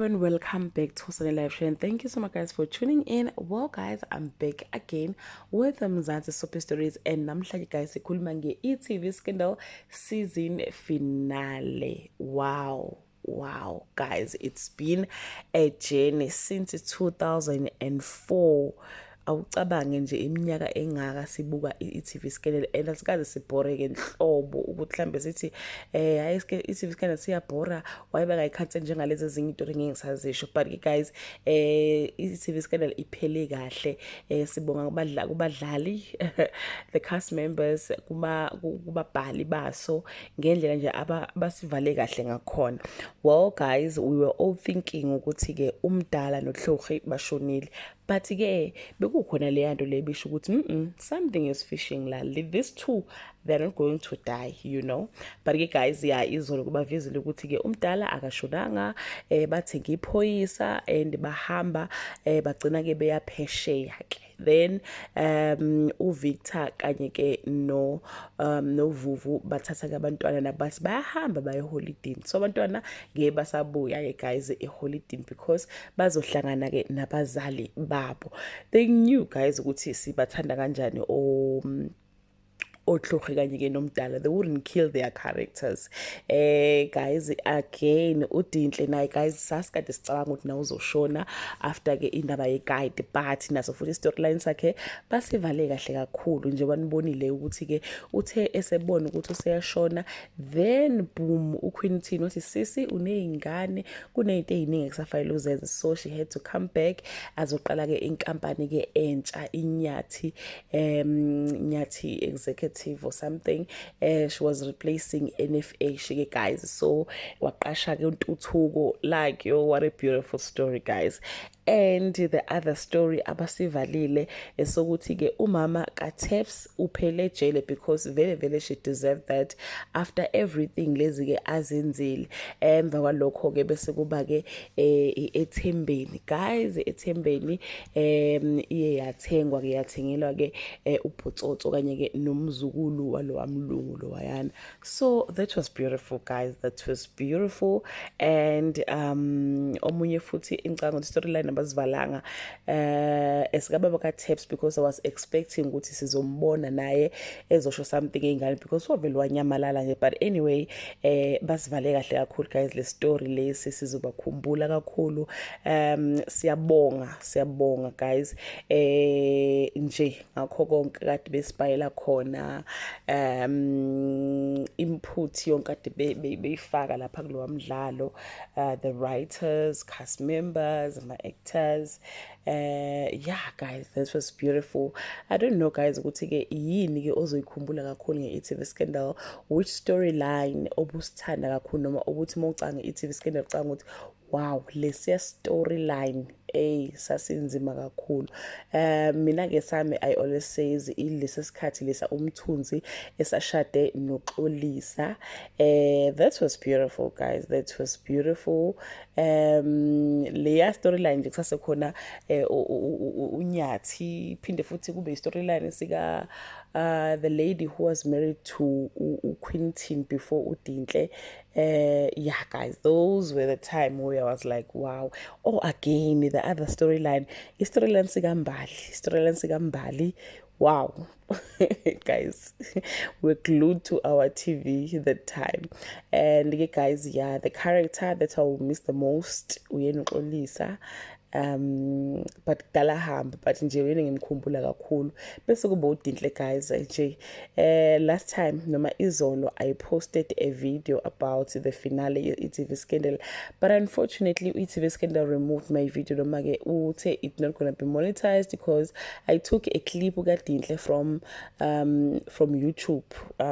and welcome back to Sunny Live Show, and thank you so much guys for tuning in. Well guys, I'm back again with Mzansi Super Stories, and namhlanje guys sikhuluma nge-e.tv Scandal season finale. Wow guys, it's been a journey since 2004. Awucabange nje iminyaka engaka sibuka i-TV Scandal, and asikaze sibhoreke nhlobo ukuthi mhlambe sithi hayi i-TV Scandal siyabhora waye bangayikhansela njengalezi ezinye izinto ngingisazisho. But guys, i-TV Scandal iphele kahle. Sibonga kubadlali the cast members, kubabhali baso ngendlela nje abasivale kahle ngakhona. Well guys, we were all thinking ukuthi ke uMdala noHlorhi bashonile, but ke bekukhona le yanto le bisho ukuthi something is fishing la. These two, they're not going to die, you know. But ke guys, yeah, izolo kubavizile ukuthi ke uMdala akashonanga, bathenga iphoyisa and bahamba bagcina ke beyaphesheya ke. Then uVictor kanye ke no Vuvu bathatha ke abantwana nabathi bayahamba baye holiday. So abantwana ke basabuya ke guys holiday because bazohlangana ke nabazali babo. They knew guys ukuthi sibathanda kanjani oHlorhi kanye ke noMdala. They wouldn't kill their characters. Guys, again uDinhle naye guys sasikade sicabanga ukuthi nawo uzoshona after ke indaba yeguide, but naso futhi storyline sakhe basivale kahle kakhulu nje. Banibonile ukuthi ke uthe esebona ukuthi useyashona, then boom uQuintin uthi sisi unezingane kunezinto eziningi ekusafanele uzenze, so she had to come back azoqala ke inkampani ke entsha iNyathi Nyathi Executive or something. She was replacing NFA she guys, so waqasha ke uNtuthuko. Like, yo, what a beautiful story guys. And the other story abasivalile esokuthi ke umama kaTeps uphele jail because very she deserved that after everything lezi ke azenzile. Emva kwalokho ke bese kuba ke eThembeni guys, eThembeni iye yathengwa ke yathengelwa ke uBhotsotso kanye ke nomzukulu walo amlungu lo wayana. So that was beautiful guys, that was beautiful. And omunye futhi incango storyline abazivalanga esikababa kaTeps, because I was expecting ukuthi sizombona naye ezosho something engane because wavele wanyamalala nje. But anyway, basivale kahle kakhulu guys le story lesi, sizobakhumbula kakhulu. Siyabonga guys nje ngakho konke kade besipayela khona, input yonke kade beyifaka lapha kulowa mdlalo, the writers, cast members, actors. Yeah guys, that was beautiful. I don't know guys ukuthi ke yini ke ozoyikhumbula kakhulu nge-e.tv Scandal, which storyline obusithanda kakhulu, noma ukuthi mawucanga nge-e.tv Scandal ucanga ukuthi wow lesiya storyline sasinzima kakhulu. Mina ke sami I always says ilesi sikhathi lesa uMthunzi esashade noXolisa. That was beautiful guys, that was beautiful. Leya storyline nje kusasekhona uNyathi, phinde futhi kube storyline sika the lady who was married to uQuintin before uDinhle. Yeah guys, those were the time where I was like wow. Oh, again the other storyline, storyline sikambali. Wow. Guys, we're glued to our TV that time. And guys, yeah, the character that I will miss the most uYeNxolisa. But Dalahamba, but nje wena ngimkhumbula kakhulu. Bese kuba uDinhle guys nje. Last time noma izolo I posted a video about the finale e.tv Scandal, but unfortunately e.tv Scandal removed my video noma ke uthe it's not going to be monetized because I took a clip ukaDinhle from YouTube,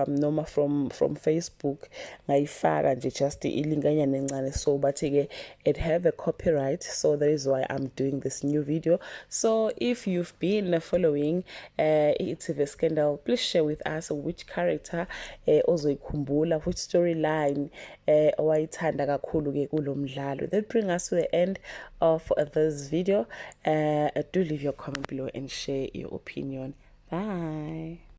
noma from Facebook, ngayifaka nje just ilinganyana encane, so but ke it have a copyright, so that is why I'm doing this new video. So if you've been following e.tv Scandal, please share with us which character ozoyikhumbula, which storyline owayithanda kakhulu ke kulo mdlalo. That brings us to the end of this video. Do leave your comment below and share your opinion. Bye.